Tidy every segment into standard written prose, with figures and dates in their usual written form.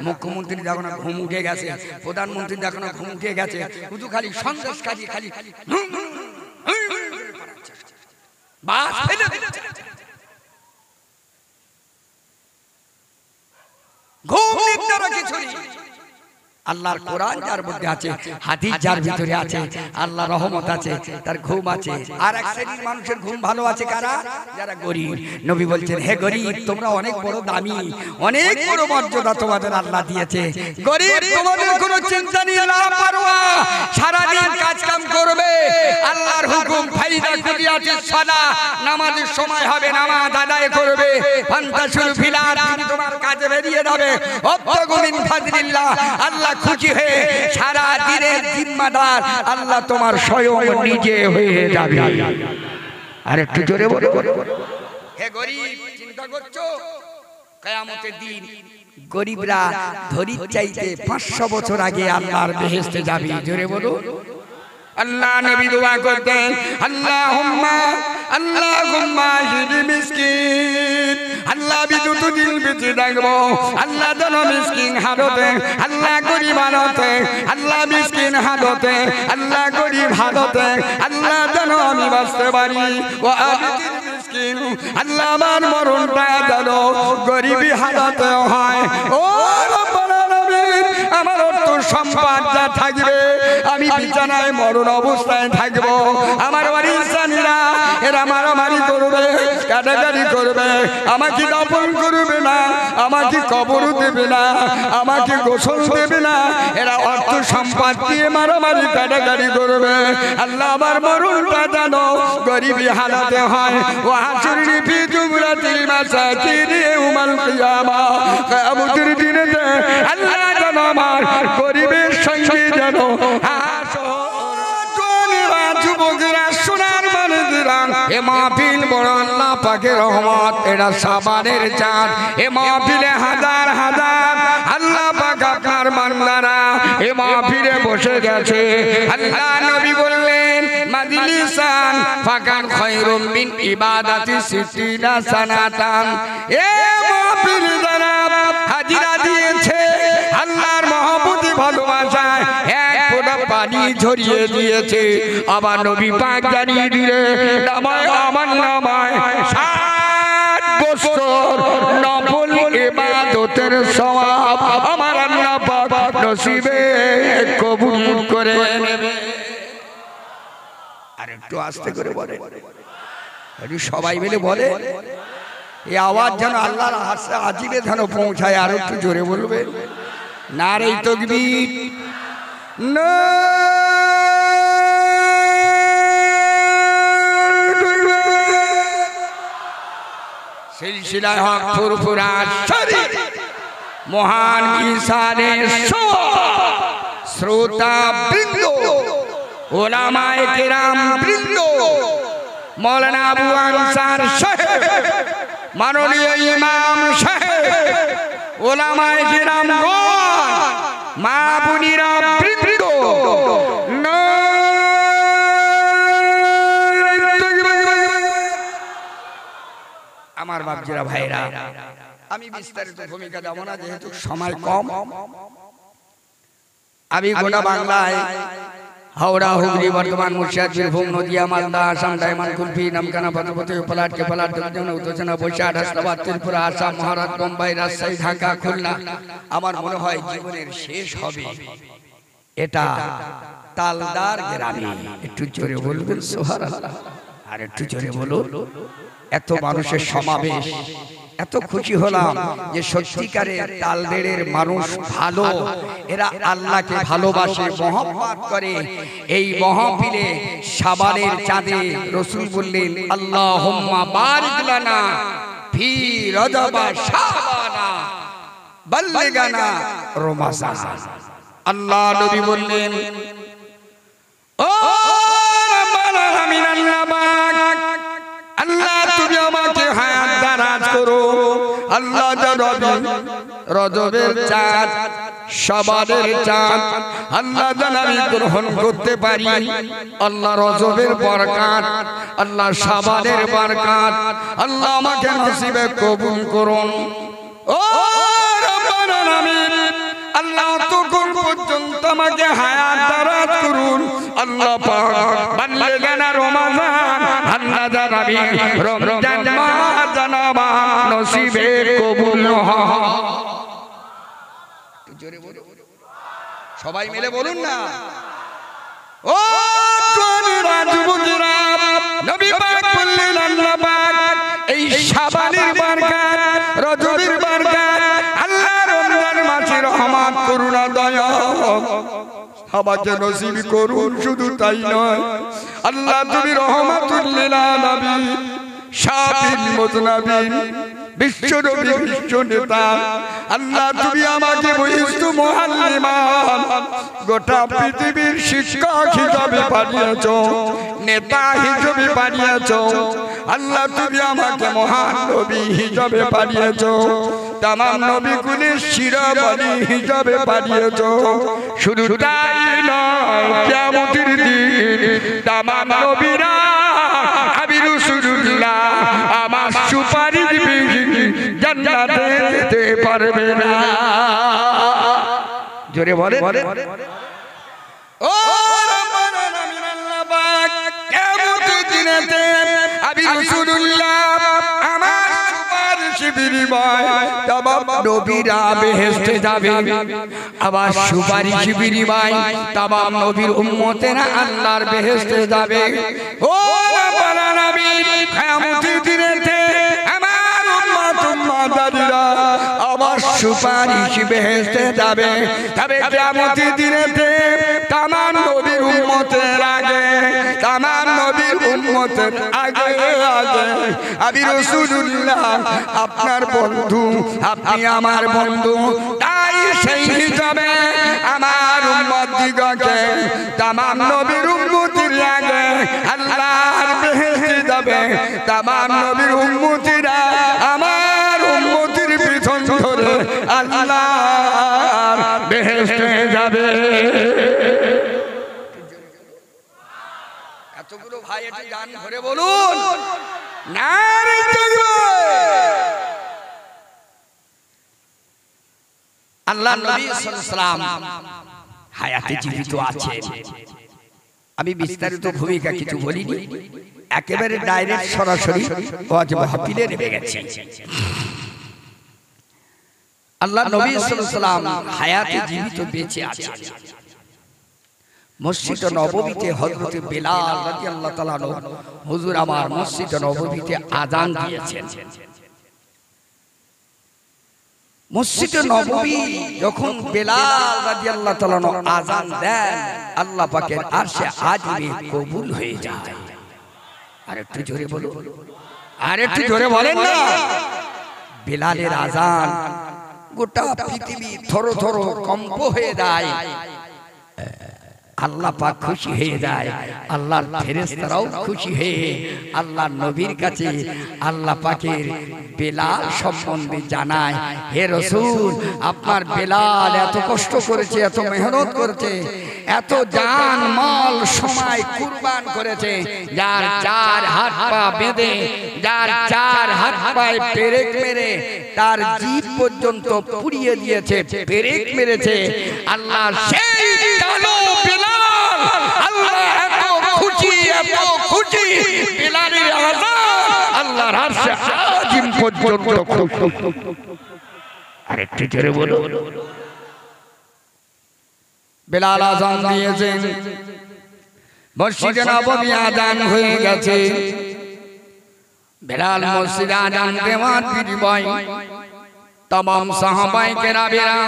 মুখ্যমন্ত্রী দেখো না ঘুম উঠে গেছে, প্রধানমন্ত্রী দেখো না ঘুম উঠে গেছে, শুধু খালি সন্দেশ কাজে খালি বাস ফেলে দিচ্ছে। ঘুম নিদ্রা কিছু নেই। আল্লাহর কোরআন যার মধ্যে আছে, হাদিস যার ভিতরে আছে, আল্লাহর রহমত আছে, তার ঘুম আছে। আর এক শ্রেণীর মানুষের ঘুম ভালো আছে কারা? যারা গরীব। নবী বলছেন, হে গরীব, তোমরা অনেক বড় দামি, অনেক বড় মর্যাদা তোমাদের আল্লাহ দিয়েছে। গরীব, তোমাদের কোনো চিন্তা নেই, না পারোয়া, সারা দিন কাজ কাম করবে। আল্লাহর হুকুম ফাইদা কুলিয়াতিস সালাহ, নামাজের সময় হবে নামাজ আদায় করবে। ফান্তাশিরু ফিল আরদি, তোমার কাজে বেরিয়ে যাবে। ওয়াবতাগু মিন ফাদলিল্লাহ, আল্লাহ খুশি হয়ে সারা দিনের জিম্মাদার আল্লাহ তোমার স্বয়ং নিজে হয়ে যাবে। আর একটু জোরে বলো, হে গরীব, চিন্তা করছো কিয়ামতের দিন গরীবরা ধরির চাইতে 500 বছর আগে আল্লাহর বেহেশতে যাবে। জোরে বলো। আল্লাহ নবী দোয়া করতেন, আল্লাহুম্মা হিদি মিসকিন, আল্লাহ বিদ্যুৎ দিল বেঁচে থাকবো, আল্লাহ যেন মিসকিন হালতে, আল্লাহ গরিব হালতে, আল্লাহ মিসকিন হালতে, আল্লাহ গরিব হালতে, আল্লাহ যেন আমি বাঁচতে পারি। ও মিসকিন, আল্লাহ আমার মরণটা যেন গরিবি হালতে হয়। ও আমার অর্থ সম্পদ যা থাকবে, আমি বিছানায় মরণ অবস্থায় থাকবো। আমার বাড়ির জানিরা এরা মারামারি করবে, কাটাকাটি করবে, আমাকে দাফন করবে না, আমাকে কবর দেবে না, আমাকে গোসল দেবে না, এরা অর্থ সম্পদ দিয়ে মারামারি কাটাকাটি করবে। আল্লাহ আমার মরণটা জানো গরিবি হালাতে হয়। ও হাসুরি ফি জুমরাতিল মাসাকিন ইয়াউমাল কিয়ামা, কিয়ামতের দিনে আল্লাহ জানো আমার গরিবের সঙ্গে জানো যুবকেরা সোনার মানে দিলাম। এ মাহফিল বড় আল্লাহ পাকের রহমত, এটা সাবানের চাঁদ। এ মাহফিলে হাজার হাজার আল্লাহ পাক আপনার বান্দারা এ মাহফিলে বসে গেছে। আল্লাহ নবী বললেন, মাজলিসান ফাকান খায়রুম মিন ইবাদাতি সিদ্দিনা সানাতান। এ মাহফিল যারা হাজিরা দিয়েছে আল্লাহর মহব্বতে ভালোবাসায় এক ফোঁটা পানি ঝরিয়ে দিয়েছে। আবার নবী পাক জানিয়ে দিলেন, আমার নামায় 60 বছর নফল ইবাদতের সওয়াব আমার আল্লাহ পাক নসিবে কবুল করে নেবে। আর একটু আস্তে করে বলে, একটু সবাই মিলে বলে, এই আওয়াজ যেন আল্লাহর আজিবে যেন পৌঁছায়। আর একটু জোরে বলবে, নারে তাকবীর, না সিলসিলায়ে হক ফুরফুরা শরীফ মহান ঈসানের শ্রোতা বৃন্দ, ওলামায়ে কেরাম বৃন্দ, মাওলানা আবু আনসার সাহেব, মাননীয় ইমাম সাহেব, ওলামায়ে কেরাম গণ, মা বোনেরা বৃন্দ, আমার বাপজিরা ভাইরা, আমি বিস্তারিত ভূমিকা দেব না যেহেতু সময় কম। আমি গোটা বাংলায় হাওড়া, হুগলি, বর্ধমান, মুর্শিদাবাদ, বীরভূম, নদিয়া, মালদা, আসাম, ডায়মন্ড, কুলফি, নামখানা, ভদ্রপতি, পলাট, কেপালাট, দক্ষিণ, উত্তরচনা, বৈশাখ, হাসনাবাদ, ত্রিপুরা, আসাম, মহারাষ্ট্র, বোম্বাই, রাজশাহী, ঢাকা, খুলনা। আমার মনে হয় জীবনের শেষ হবে এটা তালদার গ্রামে। একটু জোরে বলবেন সুবহানাল্লাহ। আর একটু জোরে বলুন। এত মানুষের সমাবেশ, এত খুশি হলাম যে সত্যিকারের তালবেড়ের মানুষ ভালো, এরা আল্লাহকে ভালোবাসে, মহব্বত করে। এই মাহফিলে শাবানের চাঁদে রাসূল বললেন, আল্লাহুম্মা বারিক লানা ফি রজবা শাবানা বাল্লিগানা রমাজান। আল্লাহ নবী বললেন, ও রাব্বানা আমিন, আল্লাহ তুমি আমাকে হায়াত দারাজ করো। আল্লাহ রজবের চাঁদ, শাবানের চাঁদ আল্লাহ যেন আমি গ্রহণ করতে পারি। আল্লাহ রজবের বরকত, আল্লাহ শাবানের বরকত আল্লাহ আমাকে নসিবে কবুল করুন। ও রব্বানা আমিন। আল্লাহ পাক বাল্লেগানা রমাজান আল্লাহ জানাবি রমজান মাস জানাবা নসিবে কবুল হয়। জোরে বলো, সবাই মিলে বলুন না। ও জওয়ানেরা যুবকেরা, নবী পাক বললেন আল্লাহ পাক এই শাবানের বরকত, রজবের বরকত, আল্লাহ রমজান মাসের রহমত, করুণা, দয়া আমাকে নসিব করুন। শুধু তাই নয়, আল্লাহ তুমি রহমাতুল লিল আলামিন, শাফিল মুজনাবিন, বিশ্বনবী, বিশ্ব নেতা, আল্লাহ তুমি আমাকে বহিষ্ঠ মুআল্লিমান, গোটা পৃথিবীর শিক্ষক হিসাবে পাঠিয়েছো, নেতা হিসাবে পাঠিয়েছো। আল্লাহ তুমি আমাকে মহান নবী হিসাবে পাঠিয়েছো, তামাম নবীকুলের শিরোমণি হিসাবে পাঠিয়েছো। শুধু তাই নয়, কিয়ামতের দিন তামাম নবীরা আমি রাসূলুল্লাহ আমার সুপারিশ বিহীন জান্নাতে যেতে পারবে না। জোরে বলে, ও রব্বানা আমিন। আল্লাহ পাক কিয়ামতের দিনেতে আমি রাসূলুল্লাহ আমার সুপারিশ বিনিময়ে তামাম নবীরা বেহেশতে যাবে, আবার সুপারিশ বিনিময়ে তামাম নবীর উম্মতেরা আল্লাহর বেহেশতে যাবে। ও রব্বানা আমিন, কিয়ামতের দিনেতে আমার উম্মত উম্মতাদিরা আমার সুপারিশ বেহেশতে যাবে। তবে কিয়ামতের দিনেতে তামাম নবীর উম্মতের আগে, তামাম নবীর উম্মতের আগে আগে আমি রাসূলুল্লাহ আপনার বন্ধু, আপনি আমার বন্ধু। তাই সেই হিসাবে আমার উম্মতদিগকে তামাম নবীর উম্মতের আগে আল্লাহর বেহেশতে যাবে। তামাম নবীর উম্মতিরা আমার উম্মতির পিছন ধরে আল্লাহর বেহেশতে যাবে। এতগুলো ভাই একটু গান ধরে বলুন নারে তাকবীর। আল্লাহ নবী সাল্লাল্লাহু আলাইহি ওয়াসাল্লাম হায়াতে জীবিত আছেন। আমি বিস্তারিত ভূমিকা কিছু বলিনি, একেবারে ডাইরেক্ট সরাসরি ওয়াজ মাহফিলে নেমে গেছে। আল্লাহ নবী সাল্লাল্লাহু আলাইহি ওয়াসাল্লাম হায়াতে জীবিত বেঁচে আছেন। মসজিদ নববীতে হযরত বেলাল রাদিয়াল্লাহু তাআলা হুজুর আমার মসজিদ নববীতে আযান দিয়েছেন। মসজিদ নববী যখন বেলাল রাদিয়াল্লাহু তাআলা আযান দেন, আল্লাহ পাকের আরশে আজিমে কবুল হয়ে যায়। আরেকটু জোরে বলুন, আরেকটু জোরে বলেন না। বেলালের আযান গোটা পৃথিবী থরো থরো কম্প হয়ে যায়। আল্লাহ পাক খুশি হয়ে যায়, আল্লাহর ফেরেশতারাও খুশি হয়ে আল্লাহর নবীর কাছে আল্লাহ পাকের বেলাল সম্বন্ধে জানায়, হে রাসূল আপনার বেলাল এত কষ্ট করেছে, এত মেহনত করেছে, এত জান মাল সময় কুরবান করেছে, যার চার হাত পা বেঁধে, যার চার হাত পায়ে পেরেক মেরে তার জিভ পর্যন্ত পুড়িয়ে দিয়েছে, পেরেক মেরেছে। আল্লাহ সেই কালো বেলাল, আল্লাহ এত খুশি, এত খুশি বেলালের আযান আল্লাহর আরশে আজিম পর্যন্ত খুশি। আরেকটু জোরে বলো। বেলাল আযান দিয়েছেন, মসজিদে নববী আযান হয়ে গেছে। বেলাল মসজিদে আযান দেওয়ার বিনিময় तमाम সাহাবায়ে কেরামেরা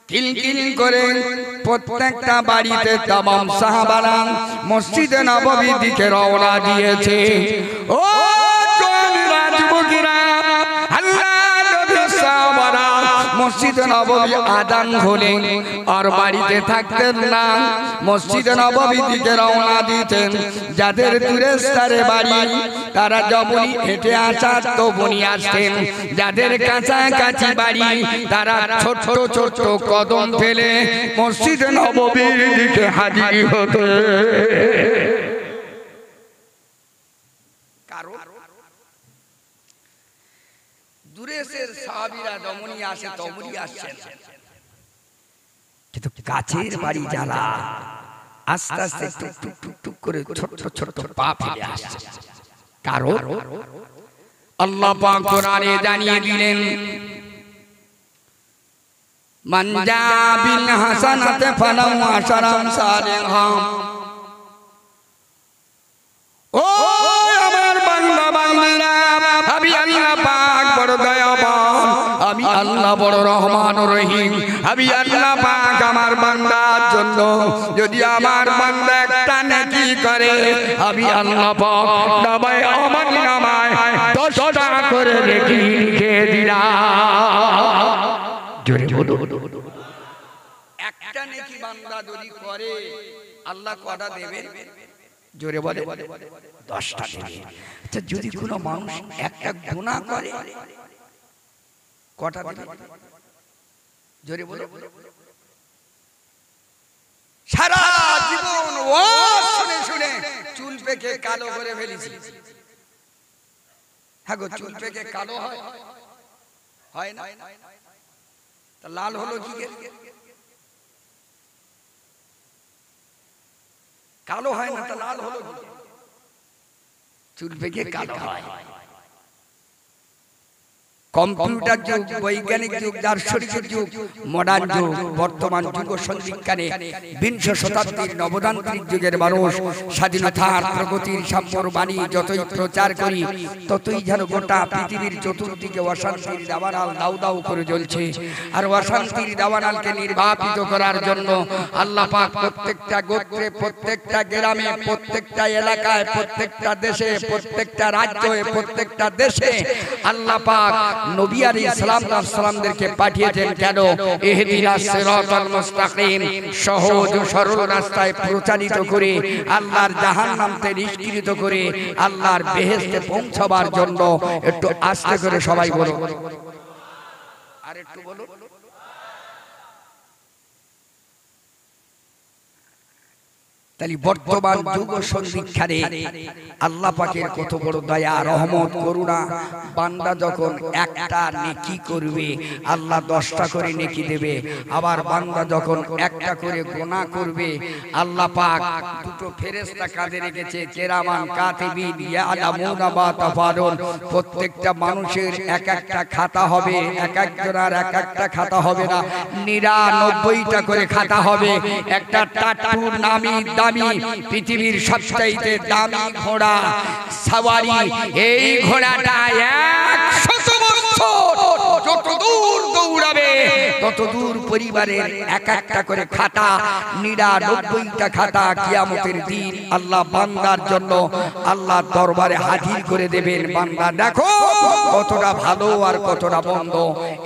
কিলকিল করে প্রত্যেকটা বাড়িতে तमाम সাহাবারা মসজিদে নববীর দিকে রওনা দিয়েছে। ও জওয়ানেরা যুবকেরা, আল্লাহর নবী সাহাবারা মসজিদে নববী আযান হলে আর বাড়িতে থাকতেন না, মসজিদে নববীর দিকে রওনা দিতেন। যাদের দূরেস্তারে বাড়ি তারা যখনই হেঁটে আসার তখনই আসতেন, যাদের কাছাকাছি বাড়ি তারা ছোট ছোট কদম ফেলে মসজিদে নববীর দিকে হাজির হতো। কারণ দূরের সাহাবীরা যখনই আসে তখনই আসছেন, কিন্তু কাছের বাড়ি যারা আস্তে আস্তে টুক টুক টুক টুক করে ছোট ছোট পা ফেলে আসছে। কারণ আল্লাহ পাক কোরআনে জানিয়ে দিলেন, মান জা বিল হাসানাতি ফালাহু আশারু আমসালিহা। ও আমার বান্দা বান্দিরা, আমি আল্লাহ পাক বড় দয়াবান, আমি আল্লাহ বড় রহমান রহিম। আমি আল্লাহ পাক আমার বান্দার জন্য যদি আমার বান্দা একটা নেকি করে, আমি আল্লাহ পাক নামায় আমার নামায় 10টা করে নেকি লিখে দিলাম। জোরে বলো, একটা নেকি বান্দা যদি করে আল্লাহ কটা দেবে? জোরে বলে 10টা দেবে। আচ্ছা, যদি কোনো মানুষ একটা গুনাহ করে কটা দেবে? জোরে বলো। সারা জীবন ওয়াজ শুনে শুনে চুল পেকে কালো করে ফেলেছি। হ্যাঁ গো, চুল পেকে কালো হয়? হয় না? তা লাল হলো কি? কালো হয় না, তা লাল হলো কি? চুল পেকে কালো হয়। কম্পিউটার যুগ, বৈজ্ঞানিক যুগ, দার্শনিক যুগ, মডার্ন যুগ, বর্তমান যুগ সন্ধিক্ষণে 20 শতাব্দীর নবতান্ত্রিক যুগের মানুষ স্বাধীনতার প্রগতির সাম্যর বাণী যতই প্রচার করি, ততই যেন গোটা পৃথিবীর চতুর্দিকে অশান্তির দাবানল দাউ দাউ করে জ্বলছে। আর অশান্তির দাবানলকে নির্বাপিত করার জন্য আল্লাহ পাক প্রত্যেকটা গোত্রে, প্রত্যেকটা গ্রামে, প্রত্যেকটা এলাকায়, প্রত্যেকটা দেশে, প্রত্যেকটা রাজ্যে, প্রত্যেকটা দেশে আল্লাহ পাক নবী আলাইহিস সালামদেরকে পাঠিয়েছেন। কেন? ইহদিনাস সিরাতাল মুস্তাকিম, সহজ ও সরল রাস্তায় প্রচারিত করে, আল্লাহর জাহান্নাম থেকে নিষ্কৃত করে আল্লাহর বেহেশতে পৌঁছাবার জন্য। একটু আস্তে করে সবাই বলো, আর একটু বলো। তাহলে বর্তমান যুগ সন্ধিক্ষণে আল্লাহ পাকের কত বড় দয়া, রহমত, করুণা। বান্দা যখন একটা নেকি করবে আল্লাহ 10টা করে নেকি দেবে। আবার বান্দা যখন একটা করে গুনাহ করবে আল্লাহ পাক দুটো ফেরেশতা কাঁধে রেখেছে, কিরামান কাতিবিন ইয়ালামুনা মা তাফালুন। প্রত্যেকটা মানুষের এক একটা খাতা হবে, এক একজনের এক একটা খাতা হবে না, 99টা করে খাতা হবে। একটা টাটু নামি দামি পৃথিবীর সবচাইতে দামি ঘোড়া সওয়ারি, এই ঘোড়াটা 100 বছর যত দূর দৌড়াবে তত দূর পরিবারের এক একটা করে খাতা, 99টা খাতা কিয়ামতের দিন আল্লাহ বান্দার জন্য আল্লাহ দরবারে হাজির করে দেবেন। বান্দা দেখো কতটা ভালো আর কতটা মন্দ।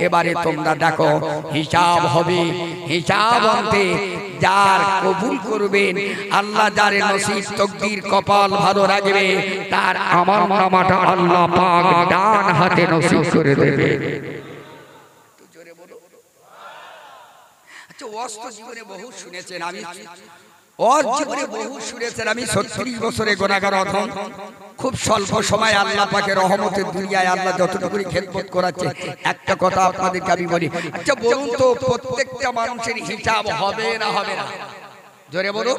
এবারে তোমরা দেখো, হিসাব হবে। হিসাব আনতে যার কবুল করবেন আল্লাহ, যার নসিব তকদির কপাল ভালো রাখবে, তার আমলনামাটা আল্লাহ পাক ডান হাতে নসিব করে দেবে। জোরে বলো। আচ্ছা, ওয়াজ জীবনে বহু শুনেছেন, আমি ওর জীবনে বহু শুনেছেন। আমি 36 বছরে গুনাহগার অধম। খুব স্বল্প সময় আল্লাহ পাকের রহমতের দুনিয়ায় আল্লাহ যতটুকু খেদমত করাচ্ছে, একটা কথা আপনাদেরকে আমি বলি। আচ্ছা বলুন তো, প্রত্যেকটা মানুষের হিসাব হবে না হবে না? জোরে বলো।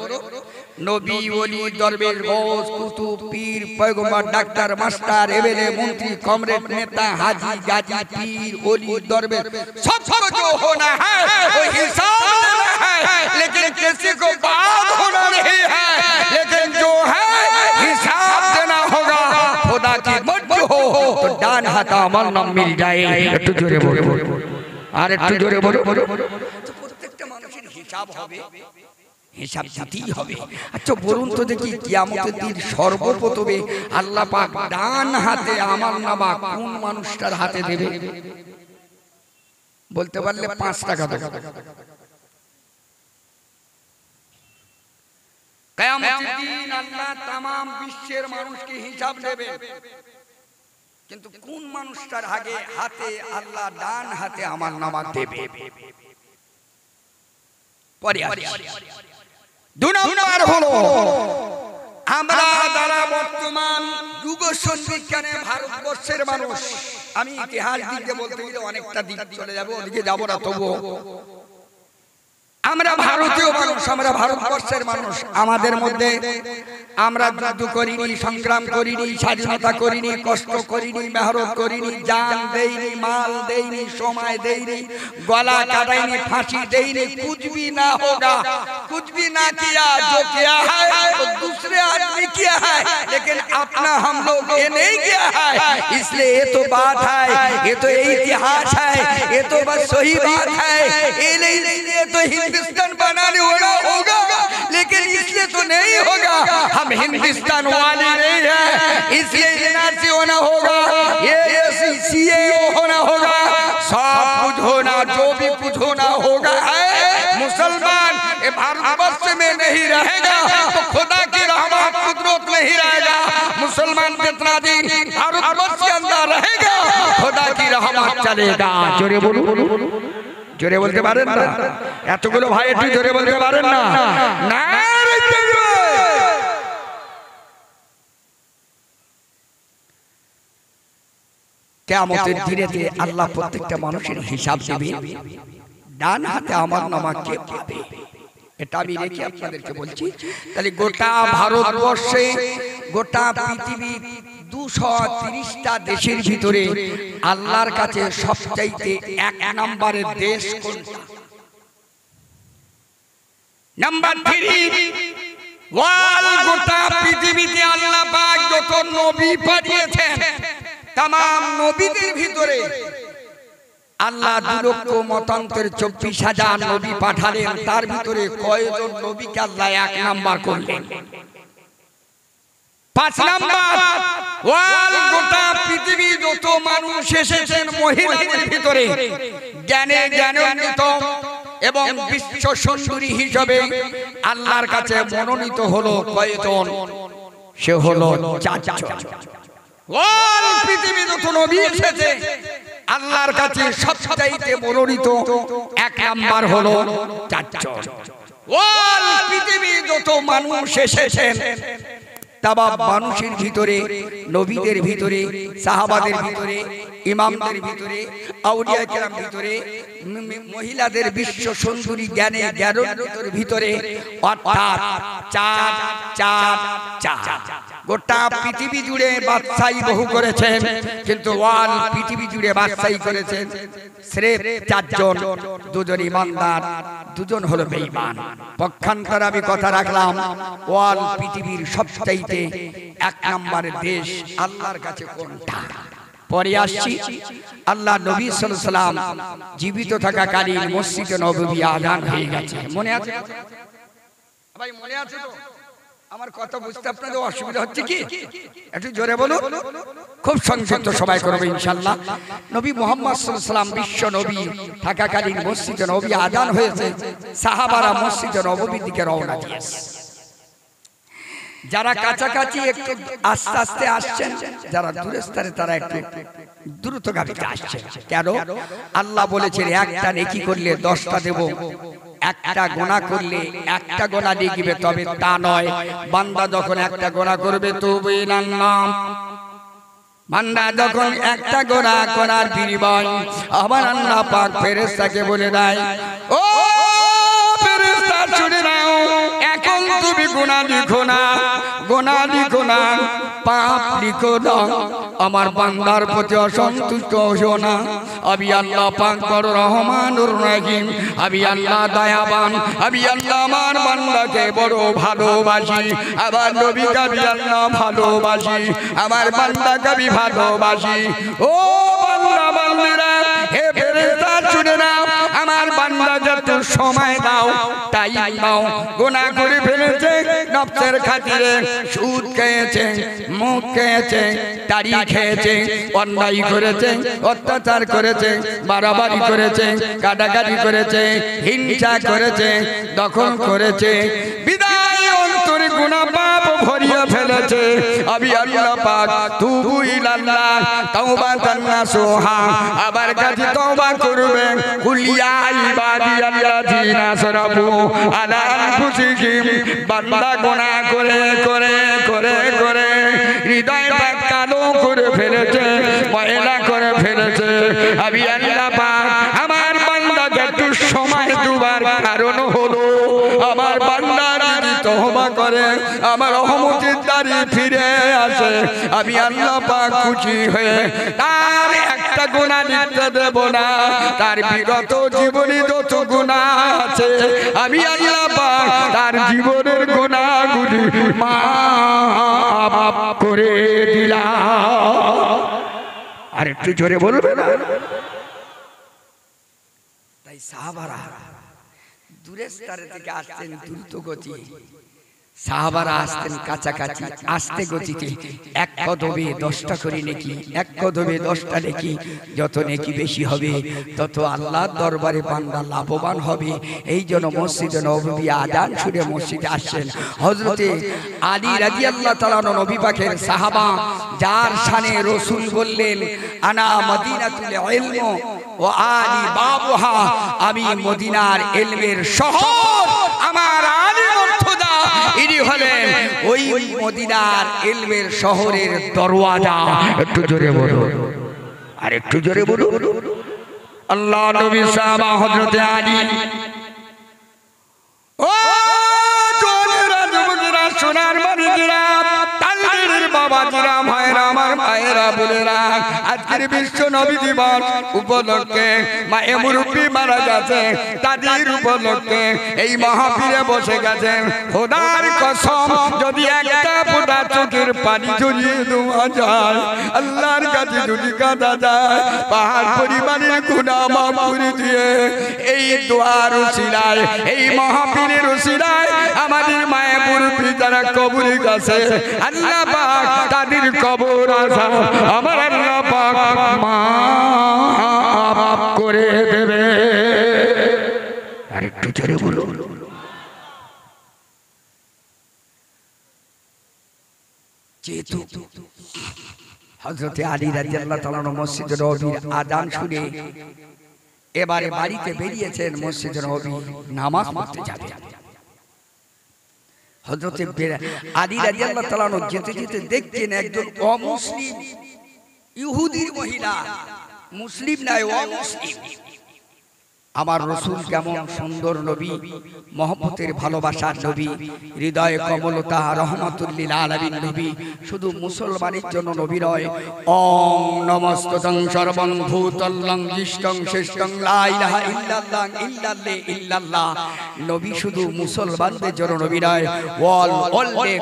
নবী, ওলি, দরবেশ, গৌস, কুতুব, পীর, পয়গম্বর, ডাক্তার, মাস্টার, এমএলএ, মন্ত্রী, কমরেড, নেতা, হাজি, গাজী, পীর, ওলি, দরবেশ सब जो होना है वो हिसाब देना है, लेकिन किसी को बात होना नहीं है, लेकिन जो है हिसाब देना होगा। खुदा की मर्जी हो तो डान हाथ अमल न मिल जाए। একটু জোরে বলো, আর একটু জোরে বলো। তো প্রত্যেকটা মানুষের হিসাব হবে, হিসাব দিতেই হবে। আচ্ছা বলুন তো দেখি, কিয়ামতের দিন সর্বপ্রথমে আল্লাহ পাক ডান হাতে আমলনামা কোন মানুষটার হাতে দেবে? বলতে পারলে 5 টাকা দেবে। কিয়ামতের দিন আল্লাহ तमाम বিশ্বের মানুষকে হিসাব নেবে, কিন্তু কোন মানুষটার হাতে আল্লাহ ডান হাতে আমলনামা দেবে? পরে দুই নাম্বার হলো, আমরা যারা বর্তমান যুগ সন্ধিক্ষণে ভারতবর্ষের মানুষ, আমি ইতিহাস দিকে বলতে গেলে অনেকটা দিক চলে যাবে, ওদিকে যাব না। তবুও আমরা ভারতীয় মানুষ, আমরা ভারতবর্ষের মানুষ। আমাদের মধ্যে আমরা যুদ্ধ করিনি, সংগ্রাম করিনি, স্বাধীনতা করিনি, কষ্ট করিনি, মেহনত করিনি, জান দেইনি, মাল দেইনি, সময় দেইনি, গলা কাটাইনি, ফাঁসি দেইনি, कुछ भी ना होगा, कुछ भी ना किया, जो किया है वो दूसरे आदमी किया है, लेकिन अपना हम लोग ये नहीं किया है। इसलिए ये तो बात है, ये तो इतिहास है, ये तो बस सही बात है। ये नहीं तो हिंदुस्तान बनाने वाला होगा, लेकिन इसलिए तो नहीं होगा। हम हिंदुस्तान वाले नहीं है, इसलिए एनआरसी होना होगा, ये सीए होना होगा, सब कुछ होना, जो भी कुछ होना होगा है। मुसलमान ये भारतवर्ष में नहीं रहेगा तो खुदा की रहमत कुदरत नहीं रहेगा। मुसलमान जितना दिन भारतवर्ष के अंदर रहेगा खुदा की रहमत चलेगा। जोरे बोलो, जोरे बोलते पारेन ना? এতগুলো ভাই একটু জোরে বলতে পারেন না? নারে তাকবীর। কিয়ামতের দিনেতে আল্লাহ প্রত্যেকটা মানুষের হিসাব নেবে। ডান হাতে আমার নামা কে পাবে, এটা আমি রেখে আপনাদেরকে বলছি। তাহলে গোটা ভারতবর্ষে, গোটা পৃথিবী 230টা দেশের ভিতরে আল্লাহর কাছে সবচাইতে 1 নম্বরের দেশ কোনটা? নাম্বার 3 ওয়াল। গোটা পৃথিবীতে আল্লাহ পাক যত নবী পাঠিয়েছেন, तमाम নবীদের ভিতরে আল্লাহ 2,24,000 নবী পাঠালেন। তার ভিতরে কয়জন নবীকে আল্লাহ 1 নাম্বার করলেন? 5 নাম্বার ওয়াল। গোটা পৃথিবী যত মানুষ এসেছেন মহিলাদের ভিতরে জ্ঞানে জ্ঞানান্বিত এবং বিশ্ব সুন্দরী হিসেবে আল্লাহর কাছে মনোনীত হলো কয়জন? সে হলো 4 জন। ওয়াল পৃথিবী যত নবী এসেছে আল্লাহর কাছে সবচাইতে মনোনীত 1 নাম্বার হলো 4 জন। ওয়াল পৃথিবী যত মানুষ এসেছেন তামাম মানুষের ভিতরে, নবীদের ভিতরে, সাহাবাদের ভিতরে, ইমামদের ভিতরে, আউলিয়া কেরাম ভিতরে, মহিলাদের বিশ্ব সুন্দরী জ্ঞানে জ্ঞানান্বিতর ভিতরে, অর্থাৎ 4 4 4। গোটা পৃথিবী জুড়ে বাদশাহী বহু করেছেন, কিন্তু ওয়াল পৃথিবী জুড়ে বাদশাহী করেছেন স্রেফ 4 জন। 2 জন ইমানদার, 2 জন হলো বেঈমান। পক্ষান্তরে আমি কথা রাখলাম, ওয়াল পৃথিবীর সবচাইতে 1 নম্বরের দেশ আল্লাহর কাছে কোনটা? পরে আসছি। আল্লাহ নবী সাল্লাল্লাহু আলাইহি সাল্লাম জীবিত থাকাকালীন মসজিদে নববী আযান হয়ে গেছে। মনে আছে ভাই? মনে আছে তো? আমার কথা বুঝতে আপনাদের অসুবিধা হচ্ছে কি? একটু জোরে বলুন। খুব সংক্ষিপ্ত সবাই করবে ইনশাআল্লাহ। নবী মুহাম্মদ সাল্লাল্লাহু আলাইহি সাল্লাম বিশ্ব নবী থাকাকালীন মসজিদে নববী আযান হয়েছে। সাহাবারা মসজিদে নববীর দিকে রওনা দিয়েছে। যারা কাছাকাছি একটু আস্তে আস্তে আসছেন, যারা দূরে স্থানে তারা একটু দ্রুতগামীতে আসছেন। কেন? আল্লাহ বলেছেন একটা নেকি করলে 10টা দেব, একটা গোনা করলে 1টা গোনা লিখবে। তবে তা নয়, বান্দা যখন একটা গোনা করবে তবে নাম, বান্দা যখন একটা গোনা করার বিনিময় আবার আল্লাহ পাক ফেরেশতাকে বলে দেয়, ও ফেরেশতা শুনে নাও, এখন তুমি গোনা লিখো না, গোনা লিখো না, পাপ লিখো না, আমার বান্দার প্রতি অসন্তুষ্ট হও না। আমি আল্লাহ পাক বড় রহমানুর রহিম, আমি আল্লাহ দয়াবান, আমি আল্লাহ আমার বান্দাকে বড় ভালোবাসি, আমার নবীকে আমি আল্লাহ ভালোবাসি, আমার বান্দাকে আমি ভালোবাসি। ও বান্দা বান্দিরা, হে ফেরেশতা শুনে নাও, আমার বান্দাকে একটু সময় দাও, টাইম দাও। গুনাহ করে ফেলেছে, নফসের খাতিরে সুদ খেয়েছে, মুখ খেয়েছে, তাড়ি খেয়েছে, অন্যায় করেছে, অত্যাচার করেছে, বাড়াবাড়ি করেছে, কাটাকাটি করেছে, হিংসা করেছে, দখল করেছে, বিদায় অন্তরে গুনাহ পাপ ভরিয়ে ফেলেছে। আমি আল্লাহ পাক তুবু ইলাল্লাহ তাওবাতান নাসুহা, আবার কাছে তওবা করবে। কুল ইয়া ইবাদিয়াল্লাযিনা আসরাফু আলা আনফুসিহিম, বান্দা গুনাহ করে করে করে করে হৃদয় পাক কালো করে ফেলেছে, ময়লা করে ফেলেছে। আমি আল্লাহ পাক আমার বান্দাকে একটু সময় হয় দুবার, কারণ হলো আমার বান্দা যদি তওবা করে, আমার রহমতের দ্বারে ফিরে আসে, আমি আল্লাহ পাক খুশি হয়ে তার একটা গুনাহ লিখতে দেব না। তার বিগত জীবনে যত গুনাহ আছে আমি আল্লাহ পাক তার জীবনের গুনাহগুলি মাফ করে দিলাম। আর একটু জোরে বলবে না? তাই সাহাবারা দূরের স্তরে থেকে আসতেন দ্রুত গতি, সাহাবারা আসতেন কাছাকাছি আস্তে গতিতে। এক কদমে 10টা করে নেকি, এক কদমে 10টা নেকি। যত নেকি বেশি হবে তত আল্লাহর দরবারে বান্দা লাভবান হবে। এই জন্য মসজিদে নববী আযান শুনে মসজিদে আসছেন হযরতে আলী রাদিয়াল্লাহু তাআলা নবী পাকের সাহাবা, যার শানে রাসূল বললেন আনা মদিনাতুল ইলম ওয়া আলী বাবুহা, আমি মদিনার ইলমের শহর, আমার আলী মুর্তজা ইনি হলেন ওই মদিনার ইলমের শহরের দরওয়াজা। একটু জোরে বলো, আর একটু জোরে বলো। আল্লাহ নবী সাহাবা হযরতে আলী, ও জোনেরা যুবকেরা, সোনার মানিকেরা, তালদির বাবাজিরা, মায়েরা, আমার মায়েরা, বোনেরা, আজকের বিশ্ব নবী দিবস উপলক্ষে মায়ে মুরব্বি মারা গেছে, তাদের উপলক্ষে এই মাহফিলে বসে গেছেন। খোদার কসম, যদি একটা ফোঁটা চোখের পানি ঝরিয়ে দেওয়া যায়, আল্লাহর কাছে যদি কাঁদা যায়, পাহাড় পরিমাণের গুনাহ মাফ করে দিয়ে এই দোয়ার উসিলায়, এই মাহফিলের উসিলায় আমাদের মায়ে মুরব্বি যারা কবরে গেছে, আল্লাহ পাক তাদের কবর আযাব আমার আল্লাহ পাক মাফ করে দেবে। আর একটু জোরে বলো। যেহেতু হযরতে আলী রাদিয়াল্লাহু তাআলা মসজিদে নববীর আযান শুনে এবারে বাড়িতে বেরিয়েছেন, মসজিদে নববী নামাজ পড়তে যাবেন। হযরতে আলী রাদিয়াল্লাহু তাআলা যেতে যেতে দেখছেন একজন অমুসলিম ইহুদির মহিলা, মুসলিম নয়, অমুসলিম। আমার রাসূল কেমন সুন্দর নবী, মহব্বতের ভালোবাসার নবী, হৃদয়ে কমলতা, রহমাতুল লিল আলামিন নবী, শুধু মুসলমানের জন্য নবী নয়। ওম নমস্তং সর্বং ভূতলং ইষ্টং শ্রেষ্ঠং লা ইলাহা ইল্লাল্লাহ ইল্লাল্লাহ। নবী শুধু মুসলমানদের জন্য নবী নয়, ওয়াল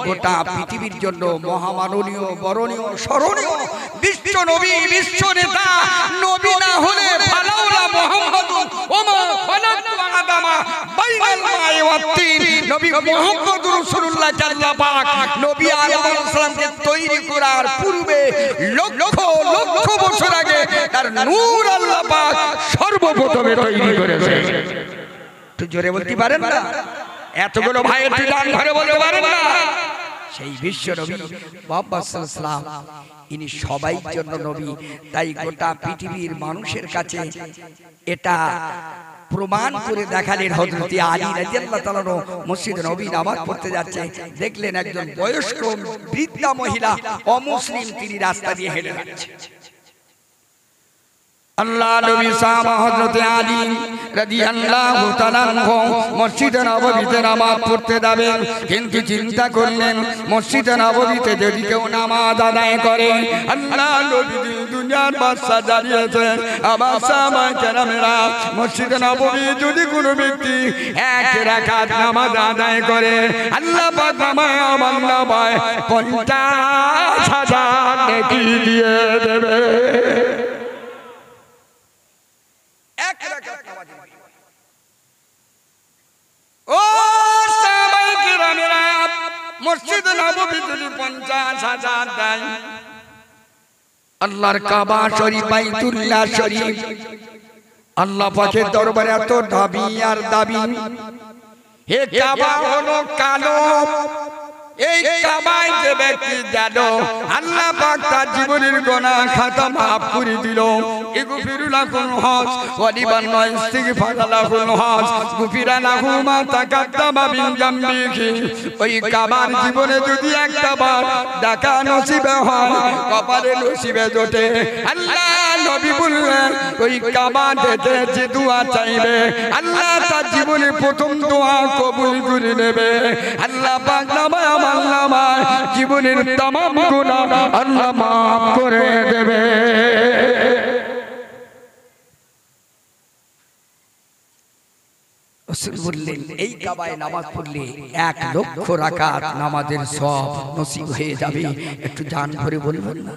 গোটা পৃথিবীর জন্য মহামাননীয়, বরণীয়, স্মরণীয় বিশ্ব নবী, বিশ্ব নেতা। নবী না হলে ফালাউলা মুহাম্মাদুন ওমা খালাকতু আদামা বাইনাল মা'i ওয়াত-তিন। নবী মুহাম্মদুর রাসূলুল্লাহ আল্লাহ পাক নবী আলাইহিস সালামকে তৈরি করার পূর্বে লক্ষ লক্ষ বছর আগে তার নূর আল্লাহ পাক সর্বপ্রথমে তৈরি করেছেন। একটু জোরে বলতে পারেন না? এতগুলো ভাইয়ের গান ধরে বলতে পারেন না? সেই বিশ্ব নবী মুহাম্মদ সাল্লাল্লাহু আলাইহি ওয়াসাল্লাম, ইনি সবাই জন্য নবী। তাই গোটা পৃথিবীর মানুষের কাছে এটা প্রমাণ করে দেখালেন। হযরতে আলী রাদিয়াল্লাহু তাআলা মসজিদে নববী নামাজ পড়তে যাচ্ছে, দেখলেন একজন বয়স্ক বৃদ্ধা মহিলা অমুসলিম, তিনি রাস্তা দিয়ে হেঁটে যাচ্ছে। আল্লাহ নবী সাহাবা হযরতে আলী রাদিয়াল্লাহু তাআলা মসজিদে নববীতে নামাজ পড়তে যাবেন, কিন্তু চিন্তা করলেন মসজিদে নববীতে যদি কেউ নামাজ আদায় করে, আল্লাহ নবী দুনিয়ার বাদশা দাঁড়িয়েছেন, আমার সাহাবায়ে কেরামেরা, মসজিদে নববী যদি কোনো ব্যক্তি এক রাকাত নামাজ আদায় করে, আল্লাহ পাক নামায় আমার নামায় 50,000 নেকি দিয়ে দেবে। ও সাহাবায়ে কেরামেরা, মসজিদে নববী যদি 50,000 দেয়, আল্লাহর কাবা শরীফ, বাইতুল্লাহ শরীফ, আল্লাহ পাকের দরবারে এত দাবি আর দাবি। হে কাবা হলো কালো, এই কাবায় যে ব্যক্তি গেল, আল্লাহ পাক তার জীবনের গুনাহ খাতা মাফ করে দিল। ইগফিরু লাকুল হজ ওয়া লিমান ইস্তিগফার লাকুল হজ গুফিরা লাহু মা তাকাদ্দামা মিন জামবিহি। ওই কাবার জীবনে যদি একটা বার দেখা নসিবে হয়, কপালে নসিবে জোটে, আল্লাহ নবী বললেন ওই কাবা দেখে যে দোয়া চাইবে আল্লাহ তার জীবনে প্রথম দোয়া কবুল করে নেবে। আল্লাহ পাক নামায় আমার নামায় জীবনের तमाम গুনাহ আল্লাহ মাফ করে দেবে। রাসূল বললেন এই কাবায় নামাজ পড়লে 1 লক্ষ রাকাত নামাজের সওয়াব নসিব হয়ে যাবে। একটু জান ভরে বলবেন না?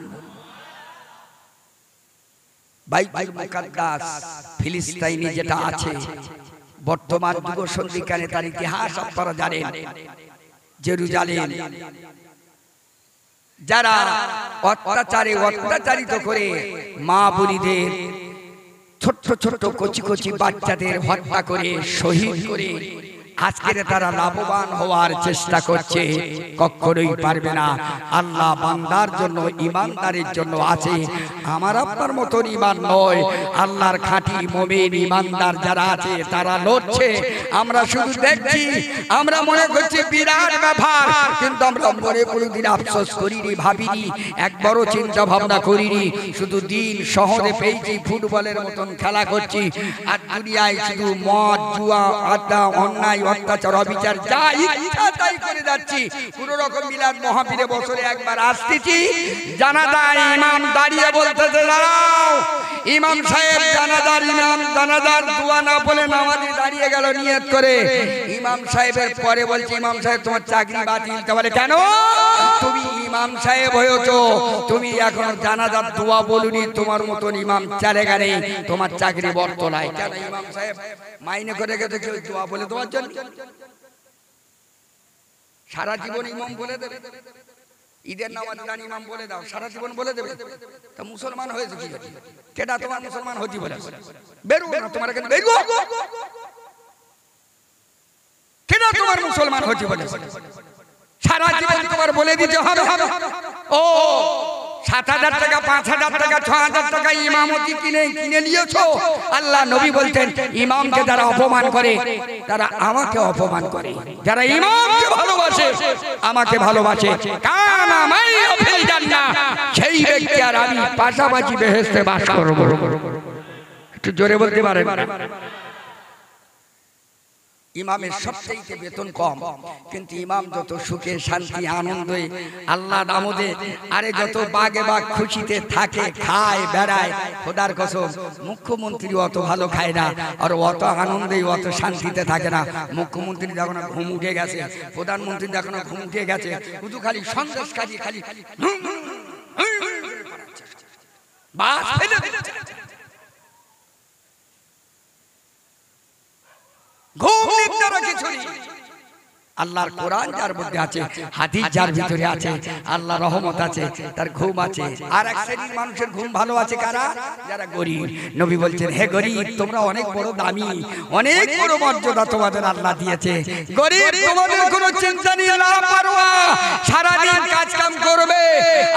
বাইতুল মুকাদ্দাস ফিলিস্তিনে যেটা আছে বর্তমান যুগ সন্ধিকালে তার ইতিহাস আপনারা জানেন। জেরুজালেম যারা অত্যাচারিত করে মা বোনদের ছোট্ট ছোট্ট কচি কচি বাচ্চাদের হত্যা করে শহীদ করে আজকে তারা লাভবান হওয়ার চেষ্টা করছে, কখনোই পারবে না। আল্লাহ বান্দার জন্য ঈমানদারের জন্য আছে, আমার আপনার মতন ঈমান নয়। আল্লাহর খাঁটি মুমিন ঈমানদার যারা আছে তারা লড়ছে, আমরা শুধু দেখছি, আমরা মনে করছি বিরাট ব্যাপার, কিন্তু আমরা মনে কোনোদিন আফসোস করিনি, ভাবিনি, একবারও চিন্তা ভাবনা করিনি। শুধু দিন শহরে পেয়েছি, ফুটবলের মতন খেলা করছি, আর দুনিয়ায় শুধু মদ জুয়া আড্ডা অন্যায় অত্যাচার অবিচার যা ইচ্ছা তাই করে যাচ্ছি। কোন রকম মিলাদ মাহফিলে বছরে একবার আসতেছি, জানাজার ইমাম দাঁড়িয়ে বলতেছে দাঁড়াও, ইমাম সাহেব জানাজার দোয়া না বলে নামাজে দাঁড়িয়ে গেল নিয়ত করে। ইমাম সাহেবের পরে বলছে ইমাম সাহেব তোমার চাকরি বাতিল। বলে কেন? তুমি ইমাম সাহেব হয়েছো, তুমি এখন জানাজার দোয়া বলুনি, তোমার মতন ইমাম চলে গেলে তোমার চাকরি বর্তলায়। কেন? ইমাম সাহেব মাইনে করে গেছে কেউ দোয়া বলে দেওয়ার জন্য? সারা জীবন ইমাম বলে দেবে, ঈদের নামাজ গান ইমাম বলে দাও, সারা জীবন বলে দেবে। তা মুসলমান হয়েছে কি? কেডা তোমার মুসলমান হতি বলে? বেরো না তোমার কাছে, বেরো। কেডা তোমার মুসলমান হতি বলে? সারা জীবন তোমার বলে দিতে হবে। ও 7,000 টাকা 5,000 টাকা 6,000 টাকা ইমামতি কিনে নিয়েছো। আল্লাহ নবী বলতেন ইমামকে যারা অপমান করে তারা আমাকে অপমান করে, যারা ইমামকে ভালোবাসে আমাকে ভালোবাসে, কানা মাই ফিল জান্নাহ, সেই ব্যক্তি আর আমি পাশাপাশি বেহেশতে বাস করব। একটু জোরে বলতে পারেন? ইমামের সবচেয়ে বেতন কম, কিন্তু ইমাম যত সুখে শান্তি আনন্দে আল্লাহ নামে আরে যত বাগে বাগ খুশিতে থাকে, খায় বেড়ায়, খোদার কসম মুখ্যমন্ত্রী অত ভালো খায় না, আর অত আনন্দে অত শান্তিতে থাকে না। মুখ্যমন্ত্রী যখন ঘুম উঠে গেছে, প্রধানমন্ত্রী যখন ঘুম উঠে গেছে, শুধু খালি সন্দেশ খালি বাস ফেলে দিচ্ছে। আল্লাহর কোরআন যার মধ্যে আছে, হাদিস যার ভিতরে আছে, আল্লাহ রহমত আছে, তার ঘুম আছে। আর এক শ্রেণীর মানুষের ঘুম ভালো আছে কারা? যারা গরিব। নবী বলছেন হে গরিব, তোমরা অনেক বড় দামি, অনেক বড় মর্যাদা তোমাদের আল্লাহ দিয়েছে। গরিব তোমাদের কোনো চিন্তা নিয়ে না পারোয়া, সারা দিন কাজ কাম করবে,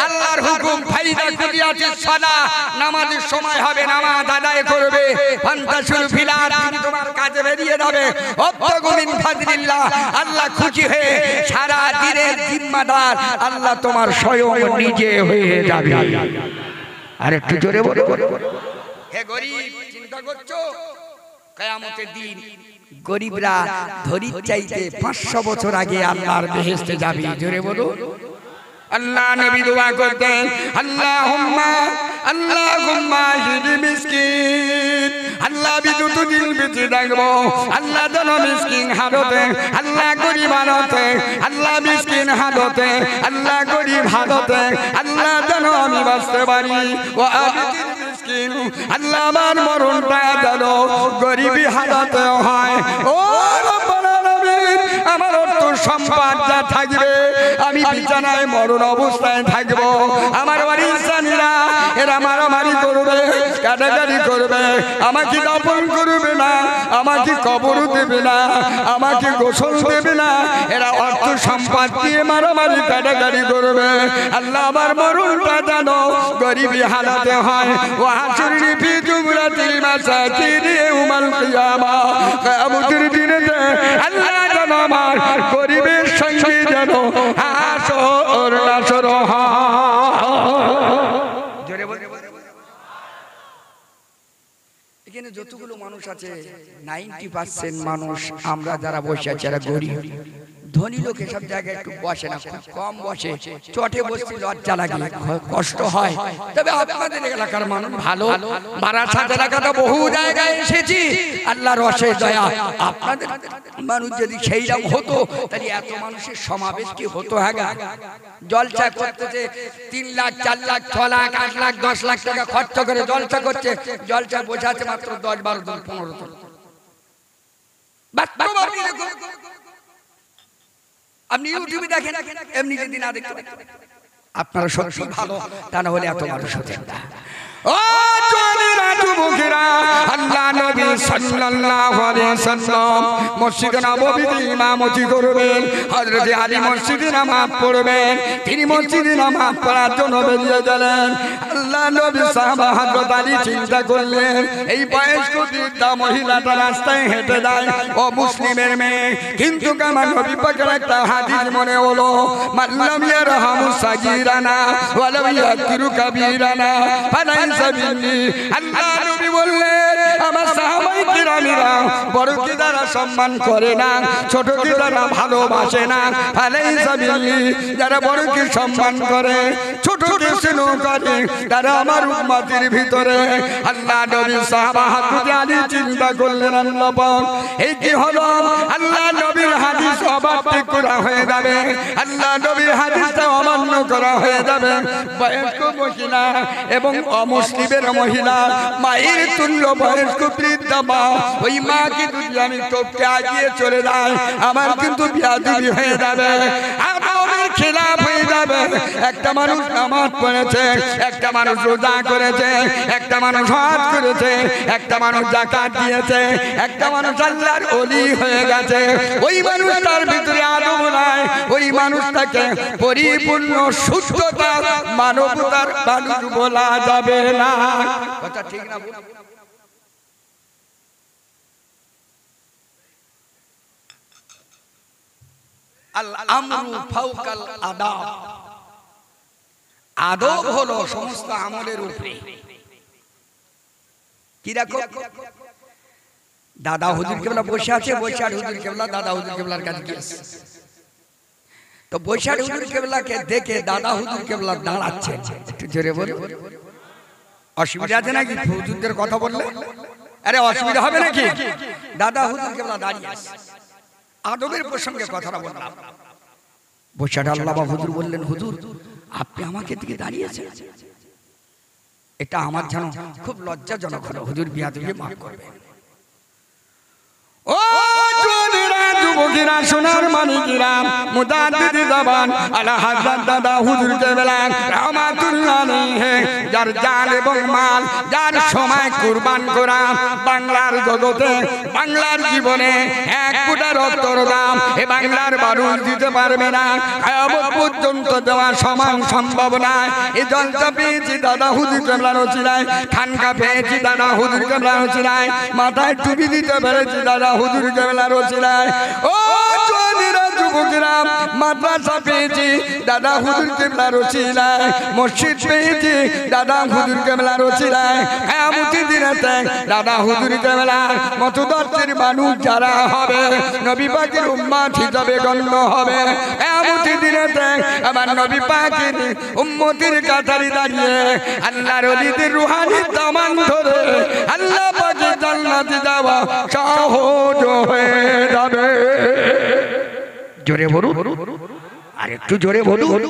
আল্লাহর হুকুম ফাইদা কুলিয়াতি সালাহ, নামাজের সময় হবে নামাজ আদায় করবে, ফান্তাশুল ফিলাত, তোমার কাজে বেরিয়ে যাবে, ওয়াবতাগু মিন ফাদলিল্লাহ, আল্লাহ খুশি হয়ে সারা দিনের জিম্মাদার আল্লাহ তোমার স্বয়ং নিজে হয়ে যাবে। আর একটু জোরে বলো। হে গরিব, চিন্তা করছো কিয়ামতের দিন গরিবরা ধরির চাইতে 500 বছর আগে আল্লাহর বেহেশতে যাবে। জোরে বলো। আল্লাহ নবী দোয়া করতেন আল্লাহুম্মা হিদি মিসকিন, আল্লাহ বিদ্যুৎ দিল বেঁচে থাকবো, আল্লাহ যেন মিসকিন হালতে, আল্লাহ গরিব হালতে, আল্লাহ মিসকিন হালতে, আল্লাহ গরিব হালতে, আল্লাহ যেন আমি বাঁচতে পারি। ও মিসকিন, আল্লাহ আমার মরণটা যেন গরিবী হালতে হয়। ও আমার অর্থ সম্পদ যা থাকবে আমি বিছানায় মরণ অবস্থায় থাকবো, আমার বাড়ির জানিরা এরা মারামারি করবে, কাটাকাটি করবে, আমাকে দাফন করবে না, আমাকে কবর দেবে না, আমাকে গোসল দেবে না, এরা অর্থ সম্পদ দিয়ে মারামারি কাটাকাটি করবে। আল্লাহ আমার মরণটা জানো গরিবী হালাতে হয়। ও হাসুরনি ফি জুমরাতিল মাসাকিন ইয়াউমাল কিয়ামা, কিয়ামতের দিনে আল্লাহ জানো আমার গরিবের সঙ্গে যেন হাসর নাসর হয়। জোরে বলে যতগুলো মানুষ আছে 90% মানুষ আমরা যারা বসে আছি এরা গরিব। ধনী লোক এসব জায়গায় একটু বসে না, খুব কম বসে। চটে বসতে লজ্জা লাগে, কষ্ট হয়। তবে আপনাদের এলাকার মানুষ ভালো। বারাসাত এলাকাটা বহু জায়গায় এসেছি, আল্লাহর অশেষ দয়া। আপনাদের মানুষ যদি সেইরকম হতো তাহলে এত মানুষের সমাবেশ কি হতো? হ্যাঁ, জলসা করতেছে 3 লাখ 4 লাখ 6 লাখ 8 লাখ 10 লাখ টাকা খরচ করে জলসা করছে। জলসা বসে আছে মাত্র 10 12 জন 15 জন। আপনি ইউটিউবে দেখেন, এমনি যদি না দেখতে আপনারা সত্যি ভালো, তা না হলে এত মানুষ হতেন না। ও জওয়ানেরা যুবকেরা, আল্লাহ নবী সাল্লাল্লাহু আলাইহি সাল্লাম মসজিদে নববীতে ইমামতি করবেন। হযরত আলী মসজিদে নামাজ পড়বেন। তিনি মসজিদে নামাজ পড়ার জন্য বেরিয়ে গেলেন। আল্লাহ নবী সাহাবা হযরত আলী চিন্তা করলেন, এই বয়স্ক বৃদ্ধা মহিলাটা রাস্তায় হেঁটে যায়, ও মুসলিমের মেয়ে। কিন্তু আমার নবী পাকের একটা হাদিস মনে হলো, মাল্লাম ইয়ারহামু সাগীরানা ওয়ালাম ইয়াকিরু কাবীরানা ফালাই সাবিলি। আল্লাহ নবী বললেন, আমার সাহাবায়ে কিরামরা বড়কে যারা সম্মান করে না, ছোটকে যারা ভালোবাসে না, ফালাই সাবিলি, যারা বড়কে সম্মান করে ছোটকে স্নেহ করে, তারা আমার উম্মতের ভিতরে। আল্লাহ নবী সাহাবা হযরত আলী চিন্তা করলেন, আল্লাহ পাক এই কি হলো? আল্লাহ নবীর হাদিস অবাধ্য করা হয়ে যাবে, আল্লাহ নবীর হাদিসটা অমান্য করা হয়ে যাবে। বয়স্ক মহিলা এবং অমুসলিমের মহিলা, মায়ের তুল্য বয়স্ক বৃদ্ধা মা, ওই মাকে যদি আমি টপকে আগিয়ে চলে যাই, আমার কিন্তু বিয়াদবি হয়ে যাবে, আমার খেলাফ হয়ে যাবে। একটা মানুষ নামাজ পড়েছে, একটা মানুষ রোজা করেছে, একটা মানুষ হজ করেছে, একটা মানুষ যাকাত দিয়েছে, একটা মানুষ আল্লাহর ওলি হয়ে গেছে, ওই মানুষটার ভিতরে আদব নাই, ওই মানুষটাকে পরিপূর্ণ শুদ্ধতা মানবতার মানুষ বলা যাবে না। কথা ঠিক না? আল আমরু ফাওকাল আদাব। আদব হলো সমস্ত আমলের উপরে। কি রাখো? দাদা হুজুর কেবলা বসে আছে, বৈশাখ হুজুর কেবলা দাদা হুজুর কেবলার কাছে গিয়েছে। তো বৈশাখ হুজুর কেবলাকে দেখে দাদা হুজুর কেবলা দাঁড়াচ্ছে। একটু জোরে বলো, অসুবিধা আছে নাকি হুজুরদের কথা বললে? আরে অসুবিধা হবে নাকি? দাদা হুজুর কেবলা দাঁড়িয়ে আছে, আদবের প্রসঙ্গে কথাটা বললাম। বৈশাখ আল্লাহ হুজুর বললেন, হুজুর আপনি আমাকে দিকে দাঁড়িয়েছেন, এটা আমার যেন খুব লজ্জাজনক হলো, হুজুর বিয়াদবি মাফ করবেন। ও জওয়ানেরা যুবকেরা, সোনার মানিকেরা, মুজাদ্দিদি জামান আলা হযরত দাদা হুজুর কেবলা রাহমাতুল্লাহ আলাইহি, যার জান এবং মাল, যার সময় কুরবান করা, বাংলার জগতে, বাংলার জীবনে এক ফোঁটা রক্তের দাম এ বাংলার মানুষ দিতে পারবে না, কিয়ামত পর্যন্ত দেওয়া সমান সম্ভব না। এই জলসা পেয়েছি দাদা হুজুর কেবলার ওসিলায়, খানকা পেয়েছি দাদা হুজুর কেবলার ওসিলায়, মাথায় টুপি দিতে পেরেছি দাদা হুজুর কেবলার ওসিলায়। ও জওয়ানেরা যুবকেরা, মাদ্রাসা পেয়েছি দাদা হুজুর কেবলার ওসিলায়, মসজিদ পেয়েছি দাদা হুজুর কেবলার ওসিলায়। কিয়ামতের দিনেতে দাদা হুজুর কেবলার মতদর্শের মানুষ যারা হবে, নবী পাকের উম্মত হিসাবে গণ্য হবে। কিয়ামতের দিনেতে আমার নবী পাকের উম্মতের কাতারে দাঁড়িয়ে আল্লাহর ওলিদের রূহানি দামান ধরে আল্লাহ পাকের জান্নাতে যাওয়া সহজ হয়ে যাবে। জোরে বলুন, আর একটু জোরে বলুন।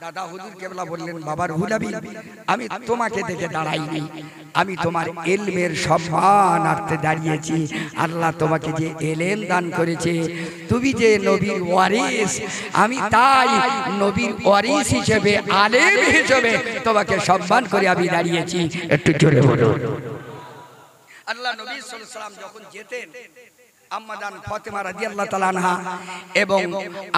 দাদা হুজুর কেবলা বললেন, বাবা রুহুল আমিন, আমি তোমাকে দেখে দাঁড়াইনি, আমি তোমার ইলমের সম্মানার্থে দাঁড়িয়েছি। আল্লাহ তোমাকে যে ইলম দান করেছে, তুমি যে নবীর ওয়ারিস, আমি তাই নবীর ওয়ারিস হিসেবে, আলেম হিসেবে তোমাকে সম্মান করে আমি দাঁড়িয়েছি। একটু জোরে বলুন। আল্লাহ নবী সাল্লাল্লাহু আলাইহি ওয়াসাল্লাম যখন যেতেন আম্মাজান ফাতেমা রাদিয়াল্লাহু তাআলা আনহা এবং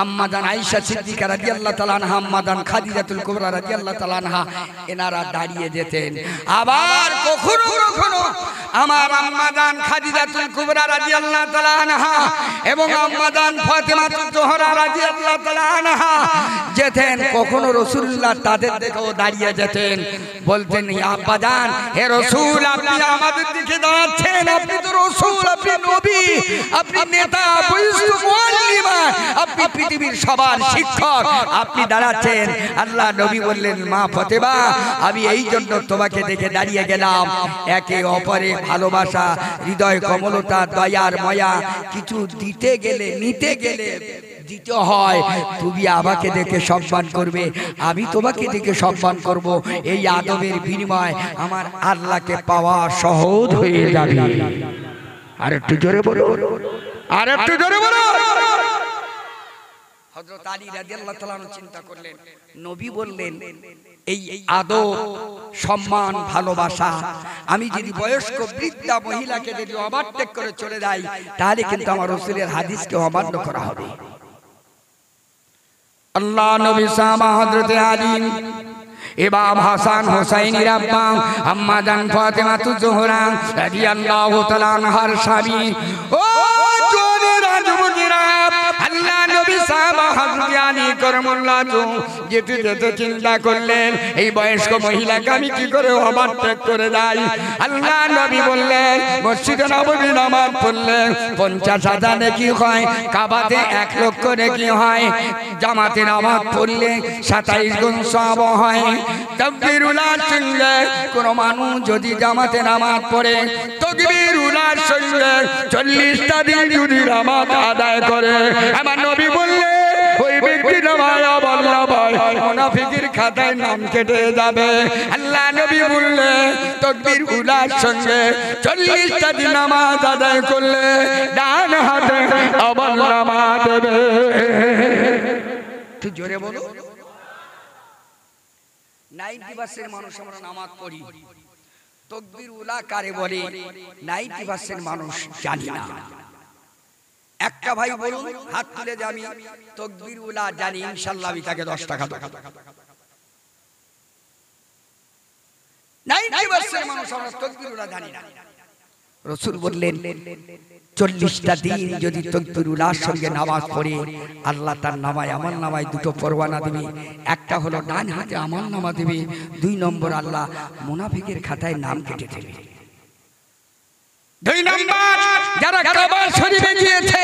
আম্মাজান আয়েশা সিদ্দিকা রাদিয়াল্লাহু তাআলা আনহা, আম্মাজান খাদিজাতুল কুবরা রাদিয়াল্লাহু তাআলা আনহা এনারা দাঁড়িয়ে যেতেন। আবার কখনো কখনো আমার আম্মাজান খাদিজাতুল কুবরা রাদিয়াল্লাহু তাআলা আনহা এবং আম্মাজান ফাতেমাতুজ জোহরা রাদিয়াল্লাহু তাআলা আনহা যেতেন। কখনো রাসূলুল্লাহ তাদের দিকেও দাঁড়িয়ে যেতেন, বলতেন আব্বাজান, হে রাসূল আপনি আমাদের দিকে দাঁড়াচ্ছেন, আপনি তো রাসূল, আপনি নবী, আপনি নেতা, আপনি পৃথিবীর সবার শিক্ষক, আপনি দাঁড়াচ্ছেন। আল্লাহ নবী বললেন, মা ফাতেমা আমি এই জন্য তোমাকে দেখে দাঁড়িয়ে গেলাম, একে অপরে ভালোবাসা, হৃদয় কমলতা, দয়ার মায়া কিছু দিতে গেলে নিতে গেলে দিতে হয়। তুমি আমাকে দেখে সম্মান করবে, আমি তোমাকে দেখে সম্মান করব। এই আদবের বিনিময় আমার আল্লাহকে পাওয়া সহজ হয়ে যাবে। আর একটু জোরে বলো, আর একটু জোরে বলো। হযরত আলী রাদিয়াল্লাহু তাআলা চিন্তা করলেন, নবী বললেন এই আদব, সম্মান, ভালোবাসা আমি যদি বয়স্ক বৃদ্ধা মহিলাকে যদি ওভারটেক করে চলে যাই, তাহলে কিন্তু আমার রাসূলের হাদিসকে অমান্য করা হবে। আল্লাহ নবী সাহাবা হযরত আলী, ইমাম হাসান হুসাইনের আব্বা আম্মাজান ফাতেমাতুজ জোহরা রাদিয়াল্লাহু তাআলা আনহার স্বামী। ও জোরে রাজমুজিরা, আল্লাহ নবী সাহাবা হযরত আলী করমুল্লাহ যেতে যেতে চিন্তা করলেন এই বয়স্ক মহিলাকে আমি কি করে ওভারটেক করে যাই। আল্লাহ নবী বললেন মসজিদে নববী নামাজ পড়লে 50,000 নেকি হয়, কাবাতে 1 লক্ষ নেকি হয়, জামাতে নামাজ পড়লে 27 গুণ সওয়াব হয়। তাকবীরুল্লাহর সঙ্গে কোন মানুষ যদি জামাতে নামাজ পড়ে তাকবীরুল্লাহর সঙ্গে 40টা দিন যদি নামাজ আদায় করে, আমার নবী বললেন ওই ব্যক্তি নামায় আল্লাহ ভাই মুনাফিকের খাতায় নাম কেটে যাবে। আল্লাহ নবী বললেন তাকবীরুল্লাহর সঙ্গে 40টা দিন নামাজ আদায় করলে ডান হাতে আবার নামাজ দেবে। তুই জোরে বলো। 90% মানুষ আমরা নামাজ পড়ি, তাকবীরুল্লাহ কারে বলে 90% মানুষ জানি না। একটা ভাই বলুন হাত তুলে যে আমি তাকবীরুল্লাহ জানি, ইনশাআল্লাহ আমি তাকে 10 টাকা দেব। 90% মানুষ আমরা তাকবীরুল্লাহ জানি না। রাসূল বললেন 40টা দিন যদি তাকবীরুল্লাহর সঙ্গে নামাজ পড়ে আল্লাহ তার নামায় আমল নামায় 2টো পরওয়ানা দেবে। একটা হলো ডান হাতে আমল নামা দেবে, 2 নম্বর আল্লাহ মুনাফিকের খাতায় নাম কেটে দেবে। 2 নম্বর যারা কাবা শরীফে গিয়েছে,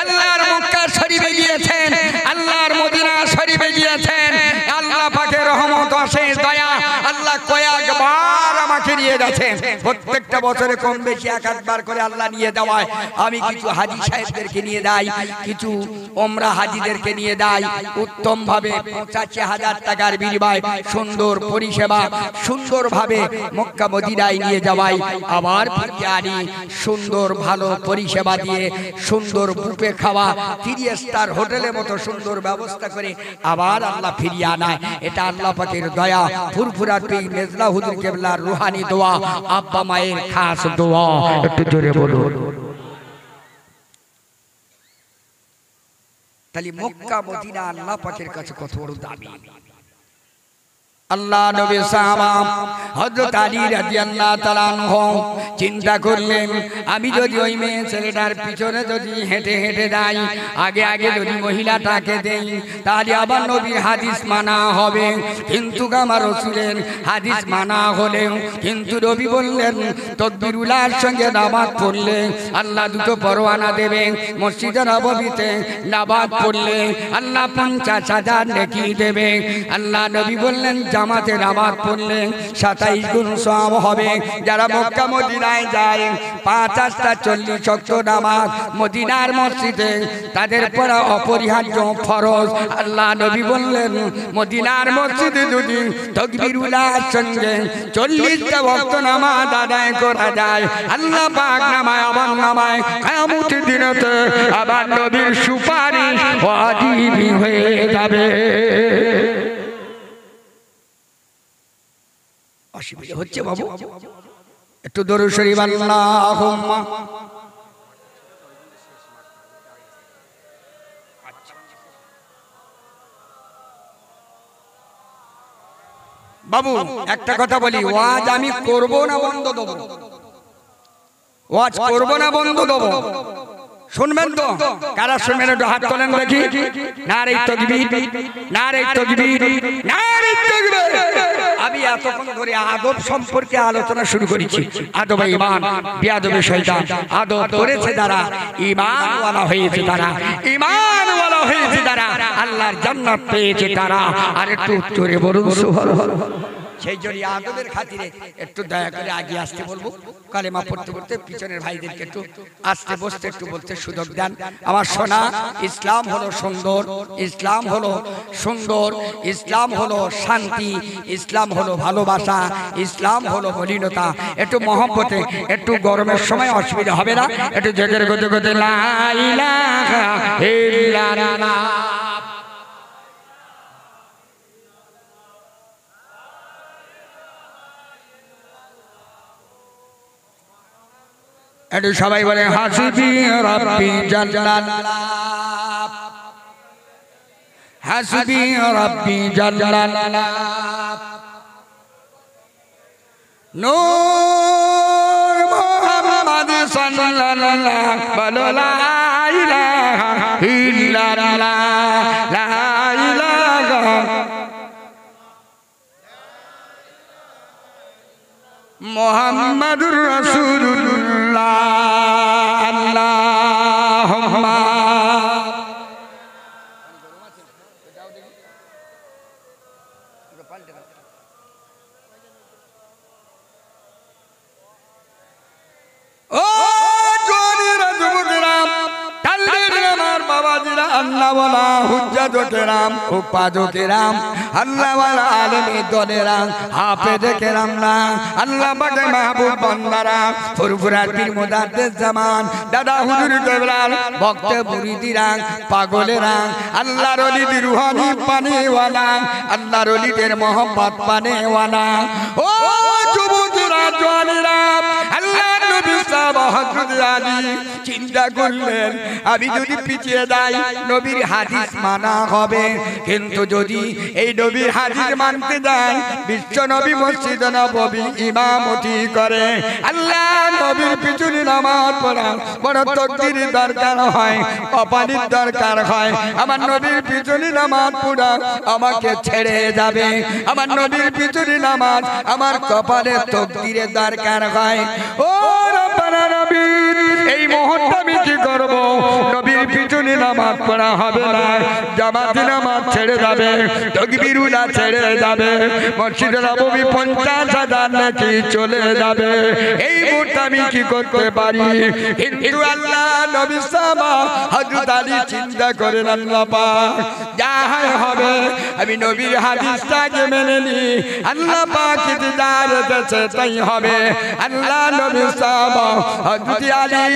আল্লাহর মক্কা শরীফে গিয়েছেন, আল্লাহর মদিনা শরীফে গিয়েছেন, আল্লাহ পাকের রহমত অশেষ দয়া, আল্লাহ কয়েকবার আমাকে নিয়ে গেছেন। প্রত্যেকটা বছরে কম বেশি 1-8 বার করে আল্লাহ নিয়ে যাওয়ায় আমি কিছু হাজী সাহেবদেরকে নিয়ে যাই, কিছু ওমরা হাজীদেরকে নিয়ে যাই। উত্তম ভাবে 85,000 টাকার বিনিময়ে সুন্দর পরিষেবা, সুন্দর ভাবে মক্কা মদিনায় নিয়ে যাওয়াই, আবার ফিরিয়ে আনি সুন্দর ভালো পরিষেবা দিয়ে, সুন্দর বুফে খাওয়া, 3 স্টার হোটেলের মতো সুন্দর ব্যবস্থা করে আবার আল্লাহ ফিরিয়ে আনায়। এটা আল্লাহ পাকের দয়া, ফুরফুরা পীর মেজলা হুজুর কেবলার রুহানি দোয়া, আব্বা মায়ের খাস দোয়া। একটু জোরে বলুন। তাহলে মক্কা মদিনা আল্লাহ পাকের কাছে কত বড় দামি। আল্লাহ নবী সাহাবা হযরত আলী রাদিয়াল্লাহু তাআলা আনহু চিন্তা করলেন আমি যদি ওই মেয়ে ছেলেটার পিছনে যদি হেঁটে হেঁটে যাই, আগে আগে যদি মহিলাটাকে দেই, তাহলে আবার নবীর হাদিস মানা হবে। কিন্তু আমার রাসূলের হাদিস মানা হলেও কিন্তু নবী বললেন তাকবীরুল্লাহর সঙ্গে নামাজ পড়লে আল্লাহ 2টো পরওয়ানা দেবে। মসজিদে নববীতে নামাজ পড়লে আল্লাহ 50,000 নেকি দেবে। আল্লাহ নবী বললেন জামাতে নামাজ পড়লে 27 গুণ সওয়াব হবে। যারা মক্কা মদিনায় যায় 5-8টা 40 ওয়াক্ত নামাজ মদিনার মসজিদে তাদের পড়া অপরিহার্য ফরজ। আল্লাহ নবী বললেন মদিনার মসজিদে যদি তাকবীরুল্লাহর সঙ্গে 40টা ওয়াক্ত নামাজ আদায় করা যায়, আল্লাহ পাক নামায় আমার নামায় কিয়ামতের দিনেতে আবার নবীর সুপারিশ ওয়াজিব হয়ে যাবে। অসুবিধা হচ্ছে বাবু? একটু দরুদ শরীফ আল্লাহুম্মা বাবু একটা কথা বলি, ওয়াজ আমি করব না বন্ধ দেবো? ওয়াজ করব না বন্ধ দেবো? শুনবেন তো? কারা শুনবেন একটু হাত তোলেন দেখি। নারে তাকবীর, নারে তাকবীর, নারে তাকবীর। আমি এতক্ষণ ধরে আদব সম্পর্কে আলোচনা শুরু করেছি। আদব ঈমান, বেয়াদবি শয়তান। আদব করেছে যারা, ঈমানওয়ালা হয়েছে তারা, ঈমানওয়ালা হয়েছে যারা, আল্লাহর জান্নাত পেয়েছে তারা। আর একটু জোরে বলুন সুবহানাল্লাহ। সেই জন্য আদবের খাতিরে একটু দয়া করে আগে আসতে বলবো। কালেমা পড়তে পড়তে পিছনের ভাইদেরকে একটু আসতে বসতে একটু বলতে সুযোগ দেন। আমার সোনা, ইসলাম হলো সুন্দর, ইসলাম হলো সুন্দর, ইসলাম হলো শান্তি, ইসলাম হলো ভালোবাসা, ইসলাম হলো মলিনতা। একটু মহব্বতে, একটু গরমের সময় অসুবিধা হবে না, একটু জেগের গতে গতে লা ইলাহা ইল্লাল্লাহ। একটু সবাই বলে হাসবি রাব্বি জাল্লাল্লাহ, হাসবি রাব্বি জাল্লাল্লাহ। নূর মুহাম্মদ সাল্লাল্লাহু বলো লা ইলাহা ইল্লাল্লাহ, লা ইলাহা মুহাম্মাদুর রাসূলুল্লাহ। আল্লাহুম্মা ও জোরেরা যুবকেরাম, তাল্লের আমার বাবাজিরা, আল্লাহওয়ালা হুজ্জাত কেরাম, উপাজো কেরাম, আল্লাহওয়ালা আলেমী দলেরা, হাফেজে কেরামরা, আল্লাহ পাকের মাহবুব বান্দারা, ফুরফুরার পীর মুদাদ্দেস জামান, দাদা হুজুর কেবলার ভক্ত মুরিদিরা, পাগলেরা, আল্লাহর ওলিদের রুহানি পানেওয়ালা, আল্লাহর ওলিদের মোহাম্মত পানেওয়ালা। ও যুবকেরা, জওয়ানেরা, আল্লাহ নবী সাহাবা হযরত আলী চিন্তা করলেন, আমি যদি পিছিয়ে যাই নবীর হাদিস মানা হবে, কিন্তু যদি এই নবীর হাদিস মানতে যাই, বিশ্ব নবী মসজিদ নববী ইমামতি করে, আল্লাহ নবীর পিছনে নামাজ পড়া বড় তাকদীরের দরকার হয়, কপালের দরকার হয়। আমার নবীর পিছনে নামাজ পড়া আমাকে ছেড়ে যাবে, আমার নবীর পিছনে নামাজ আমার কপালের তাকদীরের দরকার হয়। ও রব্বানা নবী, এই মুহূর্তে আমি কি করব? নবীর পিছনে নামাজ পড়া হবে না, জামাতে নামাজ ছেড়ে যাবে, তাকবীরুল্লাহ ছেড়ে যাবে, মসজিদ নববী 50,000 নাকি চলে যাবে। এই মুহূর্তে আমি কি করতে পারি? কিন্তু আল্লাহ নবী সাহাবা হযরত আলী চিন্তা করেন, আল্লাহ পাক যা হবে আমি নবীর হাদিসটাকে মেনে নি, আল্লাহ পাক যা রেখেছে তাই হবে। আল্লাহ নবী সাহাবা হযরত আলী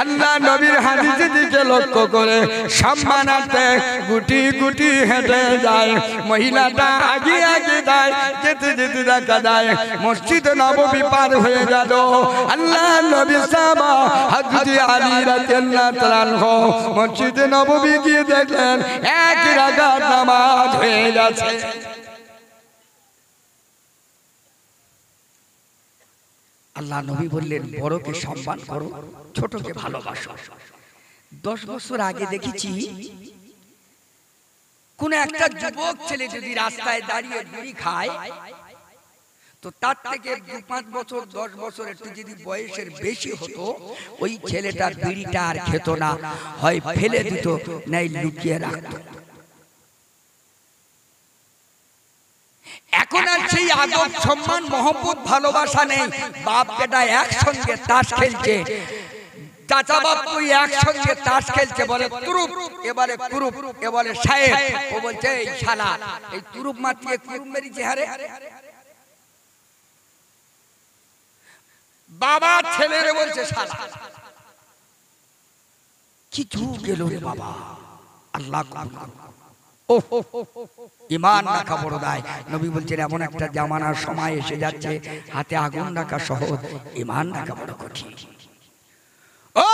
আল্লাহ নবীর হাদিসের দিকে লক্ষ্য করে সম্মানার্থে গুটি গুটি হেঁটে যায়। মহিলাটা আগে আগে যায়, যেতে যেতে দেখা যায় মসজিদ নববী পার হয়ে গেল। আল্লাহ নবী সাহাবা হযরত আলী রাদিয়াল্লাহু তাআলা আনহু মসজিদ নববী গিয়ে দেখলেন এক রাকাত নামাজ হয়ে গেছে। আল্লাহ নবী বললেন, বড়কে সম্মান করো, ছোটকে ভালোবাসো। 10 বছর আগে দেখেছি কোন একটা যুবক ছেলে যদি রাস্তায় দাঁড়িয়ে বিড়ি খায়, তো তার থেকে 2-5 বছর 10 বছর একটু যদি বয়সের বেশি হতো, ওই ছেলেটা বিড়িটা আর খেত না, হয় ফেলে দিত নাই লুকিয়ে রাখত। এখন আর সেই আদব সম্মান মহব্বত ভালোবাসা নেই। বাপ বেটা একসঙ্গে তাস খেলছে, চাচা বাপু একসঙ্গে তাস খেলছে, বলে তুরুপ, এবারে কুরুপ, এবারে সাহেব, ও বলছে এই শালা, এই তুরুপ মাটিয়ে কুরুপ মেরেছে। হারে বাবা ছেলেরে বলছে শালা। কি যুগ গেল রে বাবা, আল্লাহ ইমান রাখা বড় দায়। নবী বলছেন এমন একটা জামানার সময় এসে যাচ্ছে, হাতে আগুন রাখা সহজ, ইমান রাখা বড় কঠিন। ও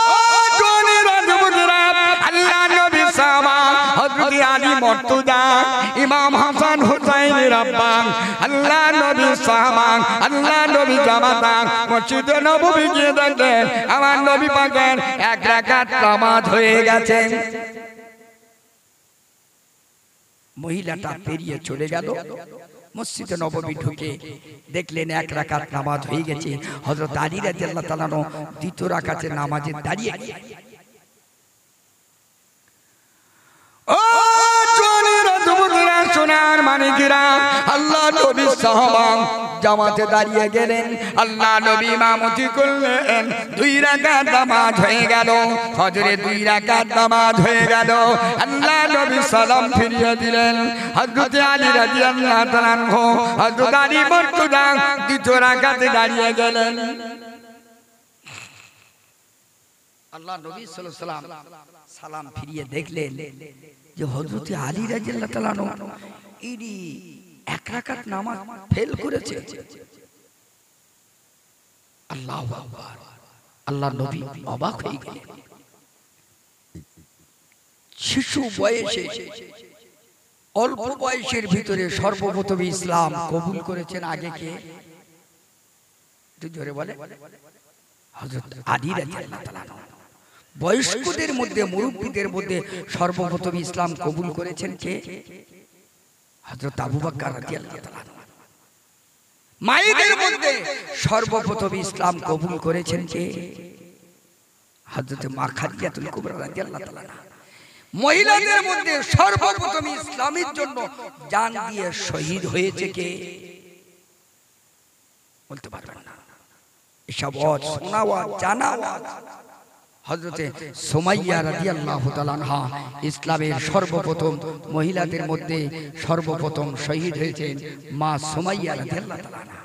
জোনেরা যুবকেরা, আল্লাহ নবী সাহাবা হযরত আলী মর্তুজা ইমাম হাসান হুসাইনের আব্বা আল্লাহ নবী সাহাবা আল্লাহ নবী জামাতা মসজিদে নববী গিয়ে দেখলেন আমার নবী পাকের এক রাকাত নামাজ হয়ে গেছে। মহিলাটা পেরিয়ে চলে গেল, মসজিদে নববী ঢুকে দেখলেন এক রাকাত নামাজ হয়ে গেছে। হযরত আলী রাদিয়াল্লাহু তাআলা দ্বিতীয় রাকাতের নামাজে দাঁড়িয়ে ও জওয়ানেরা যুবকেরা সোনার মানিকেরা আল্লাহ নবী সাহাবা জামাতে দাঁড়িয়ে গেলেন, আল্লাহ নবী ইমামতি করলেন, দুই রাকাত নামাজ হয়ে গেল, ফজরে দুই রাকাত নামাজ হয়ে গেল। আল্লাহ নবী সালাম ফিরিয়ে দিলেন। হযরত আলী রাদিয়াল্লাহু তাআলা আনহু হযরত আলী মর্তুজা দ্বিতীয় রাকাতে দাঁড়িয়ে গেলেন। আল্লাহ নবী সাল্লাল্লাহু আলাইহি ওয়াসাল্লাম সালাম ফিরিয়ে দেখলেন যে হযরত আলী রাদিয়াল্লাহু তাআলা ইনি এক রাকাত নামাজ ফেল করেছে। আল্লাহু আকবার। আল্লাহ নবী অবাক হয়ে গেলেন। শিশু বয়সে অল্প বয়সের ভিতরে সর্বপ্রথম ইসলাম কবুল করেছেন আগে কে? একটু জোরে বলে। হযরত আলী রাদিয়াল্লাহু তাআলা। বয়স্কদের মধ্যে মুরব্বিদের মধ্যে সর্বপ্রথম ইসলাম কবুল করেছেন কে? হযরত আবু বকর রাদিয়াল্লাহু তাআলা। মায়েদের মধ্যে সর্বপ্রথম ইসলাম কবুল করেছেন কে? হযরত মা খাদিজাতুল কুবরা রাদিয়াল্লাহু তাআলা। মহিলাদের মধ্যে সর্বপ্রথম ইসলামের জন্য জান দিয়ে শহীদ হয়েছে কে? বলতে পারবেন না। এসব শোনা জানা হযরতে সুমাইয়া রাদিয়াল্লাহু তাআলা আনহা ইসলামের সর্বপ্রথম মহিলাদের মধ্যে সর্বপ্রথম শহীদ হয়েছেন মা সুমাইয়া রাদিয়াল্লাহু তাআলা আনহা।